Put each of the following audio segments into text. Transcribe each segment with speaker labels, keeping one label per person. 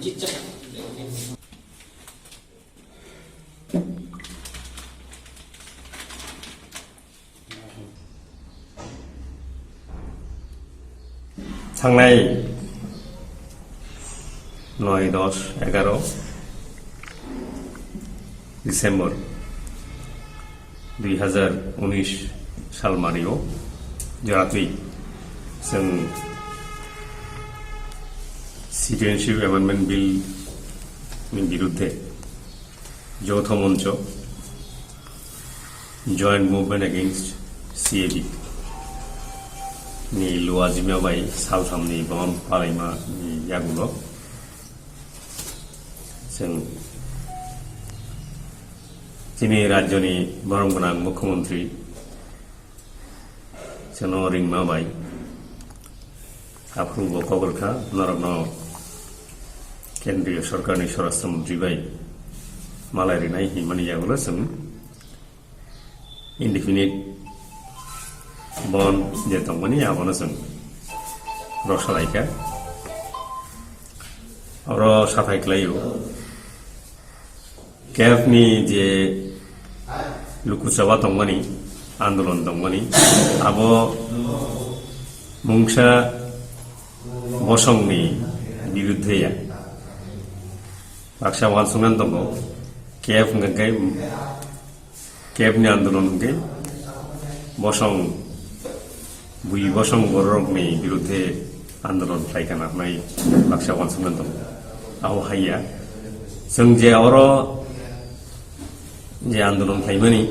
Speaker 1: Chitta.
Speaker 2: थांनाय 9, 10, 11 December 2019 सालमारियाव जराखै जों citizenship amendment bill नि बिरुद्धे যৌথ মঞ্চ joint movement against CAB ni luazimya bai salsamni bam palaima ni yagulo जों Chini राज्यनि बरमगोनां मुख्यमंत्री जों रिंमा बाई आफुंबो खबरखा नरनो केंद्रीय सरकारनि स्वराष्ट्र मंत्री बाई मालायरिनाय हिमानि यागुलो जों indefinite bond je tongmani abono जों रसलायखा oro साफायख्लायो केफनि जे लुकुसभा तंगमनि आंदोलन तंगमनि आबो मुंसा बसंनि बिरुद्धया बाक्सा वानसुंगान दंगो केफ ngkai केफनि आंदोलन ngkai बसं बुई बसं बररकनि बिरुद्धे आंदोलन खालायखानाय बाक्सा वानसुंगान दं आव हाया जों जे अरो जे आंदोलन खालायमानि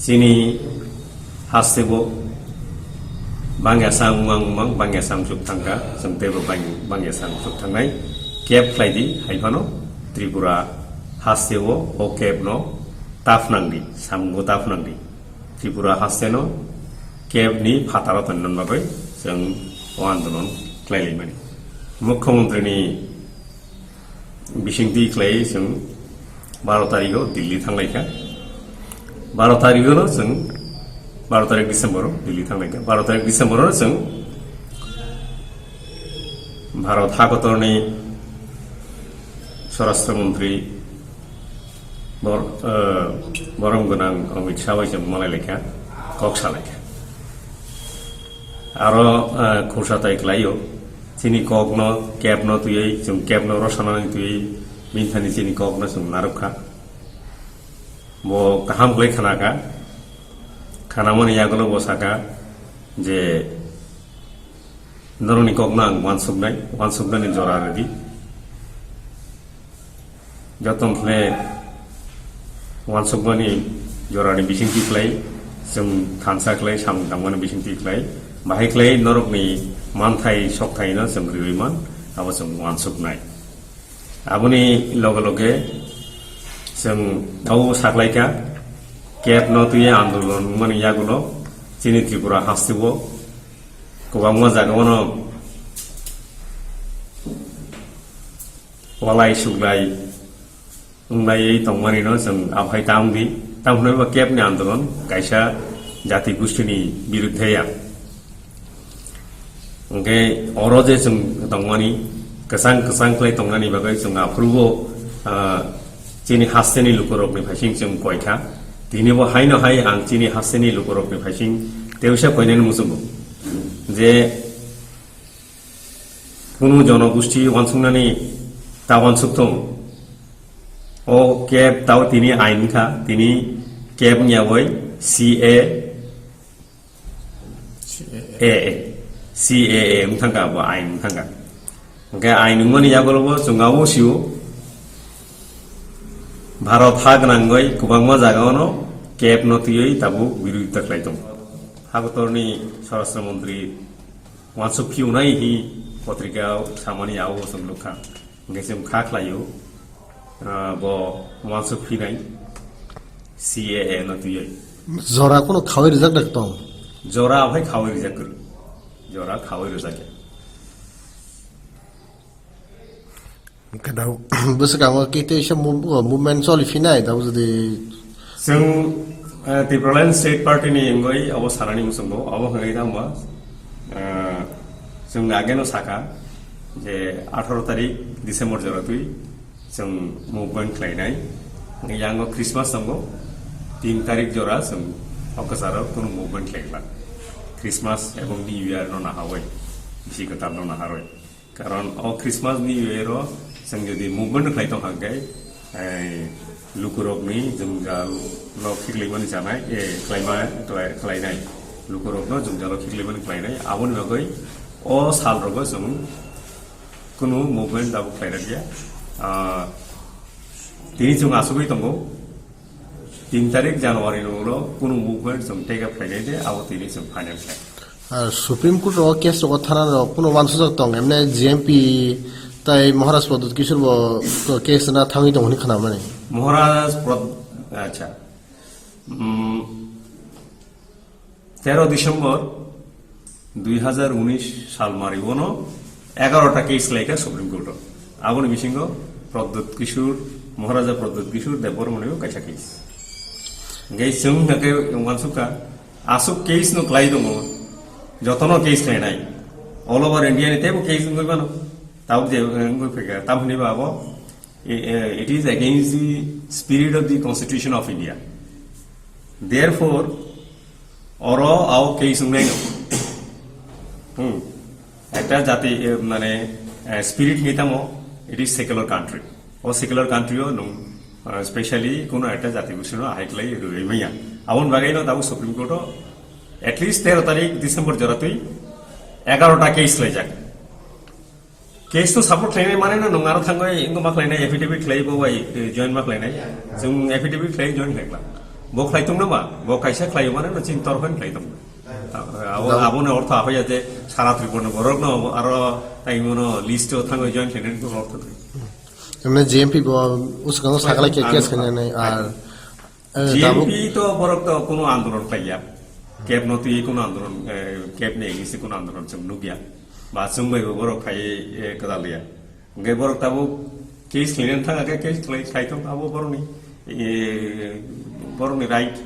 Speaker 2: Chini हास्तेबो बांग्यासां उमां बांग्यासां जुगथांगा जों देबो बांग्यासां जुगथांनाय केब फ्लाइदि हाइफानो त्रिपुरा हास्तेबो ओ केबनो ताफनांदि सामगो ताफनांदि त्रिपुरा हास्तेनो केबनि फातारा तन्नन बागै जों आंदोलन खालायलायमानि मुख्यमंत्रीनि बिसिंथि खालाय जों 12 तारिखआव दिल्ली थांलायखा 12 तारिखआव जों 12 तारिख डिसेम्बराव दिल्ली थांलायखा 12 तारिख डिसेम्बराव जों भारत हादरनि स्वराष्ट्र मंत्री बरमगोनां अमित शाह जों मालायलायखा कक्सालायखा आरो खौसाथाय खालायो Chini kokno केबनो तुयै जों केबनो रसनानि तुयै मिनथानि Chini kokनो जों नारुखा बो गाहाम गलै खानाका खानामनि यागलो बसाका जे नरनि kokनो आं वानसुबनानि जरा रेदि जतनफ्ले वानसुबनानि जरानि बिसिंथि खालाय जों थानसा खालाय साम दामगानि बिसिंथि खालाय बाहायख्लाय नरकनि मानथाय सकथायनो जों रिविमान आबो जों वानसुबनाय आबुनि लगे लगे जों दाव साख्लायखा केब नतुये आंदोलन माने यागुलो Chini त्रिपुरा हास्तेबो गोबां जागावनो वालाय सुग्लाय उंलायै तंमानिनो जों आफाय तामनोबो केबनि आंदोलन गायसा जाति गोष्ठीनि बिरुद्धया Honkhe oro je जों tongmani kesang klai tongnani bagai जों aprubo Chini hasteni lukorokni phasing जों koikha dinibo haino hai ang Chini hasteni lukorokni phasing teusa koinen musungo je kunu janogoষ্ঠী wansungnani ta wansukthong o keb tau tini ain kha tini keb nyawoi CAA mthanga bo ain mthanga ge ain ngoni yagolbo jungawo siu Bharat hagnangoi kubangma jagaono keb notiyoi tabu biruddha khlaidong hagotorni swarashtra mantri wansukhi unai hi patrika samani awo songlukha ngesem kha khlayo bo wansukhi nai CAA notiyoi
Speaker 3: jora kono khawai rijak daktong
Speaker 2: jora abhai khawai rijak kori jora khawai rijak
Speaker 3: kadau besakang kita isya movement solifinai tahu jadi
Speaker 2: जों Tripura State Party ni ngoi abo sarani musungo abo ngai damba जों आगेनो साका जे 18 तारिख December जरातुई जों movement खालायनाय यांगो Christmas दंगो 3 तारिख जरा जों अकसाराव कोनो movement खालायला Christmas एवं निउ इयार न नाहावै बिसि कताब न नाहारय कारण अ क्रिसमास निउ इयार जों जदि मुभमेन्ट खालायतों हांगाय लुकुरबनि जों जा ल खिगलिमन जानाय क्लाइमा खालायनाय लुकुरबनो जों जा ल खिगलिमन खालायनाय आबोनि बागै अ साल रगो जों कुनु मुभमेन्ट दाबो खालायना गैया तिनि जों आसुबै दंगौ 3 तारिख जानुवारि नल कुनु मुभमेन्ट जों टेकअप खालायनाय दे आबो तिनि जों फाइनाल खालाय
Speaker 3: আর সুপ্রিম কোর্ট র কেস র থানা র কোনো মানসুজক দং এমনে জিএমপি তাই মহারাজ পদ্ধতি কিশোর কেস না থাঙ্গি দং হনি খানা মানে
Speaker 2: মহারাজ আচ্ছা 13 ডিসেম্বর 2019 সাল মারিবনো 11টা কেস লাইকা সুপ্রিম কোর্ট আবনি মিসিংহ প্রদ্যুৎ কিশোর মহারাজা প্রদ্যুৎ কিশোর দেববর্মনিও কাইসা কেস গেই जों নাকে ওয়ানসুকা আসুক কেস নো ক্লাই দङ যতনো কেস খাইনাই অল ওভার ইন্ডিয়া নি তেবো কেস গইবানো তাও যে গই ফেকা তামনি বাবো it is against the spirit of the constitution of India therefore oro ao case নাই একটা জাতি মানে spirit নিতামো it is secular country or secular country no especially কোন একটা জাতি গোষ্ঠীর হাইকলাই রইমাইয়া আবন বাগাইনো তাও সুপ্রিম কোর্ট at least 13 তারিখ ডিসেম্বর জরাতুই 11টা কেস লাই যাক केस तो सपोर्ट खालायनाय माने ना नंगारो थांगय इंगो मा खालायनाय एफिडेविट खालायबो बाय जॉइन मा खालायनाय जों एफिडेविट खालाय जॉइन खालायला बो खालायतों नामा बो कायसा खालायो माने ना चिन तरफन खालायतों आबोनो अर्थ आफाया जे सारा त्रिपुरा बरक न आरो ताइमोनो लिस्ट थांगय जॉइन खालायनाय को अर्थ
Speaker 3: এমনে জিএমপি उसका सागला केस खालायनाय আর
Speaker 2: জিএমপি তো বরক তো কোনো আন্দোলন খাইয়া केब नति কোনো আন্দোলন केब ने एगेंस्ट কোনো আন্দোলন जों नुगिया बा जोंबो बरक खाय कदालिया गे बरक ताबो केस खालायनानै थाङाखै केस खालायथों आबो बरनि राइट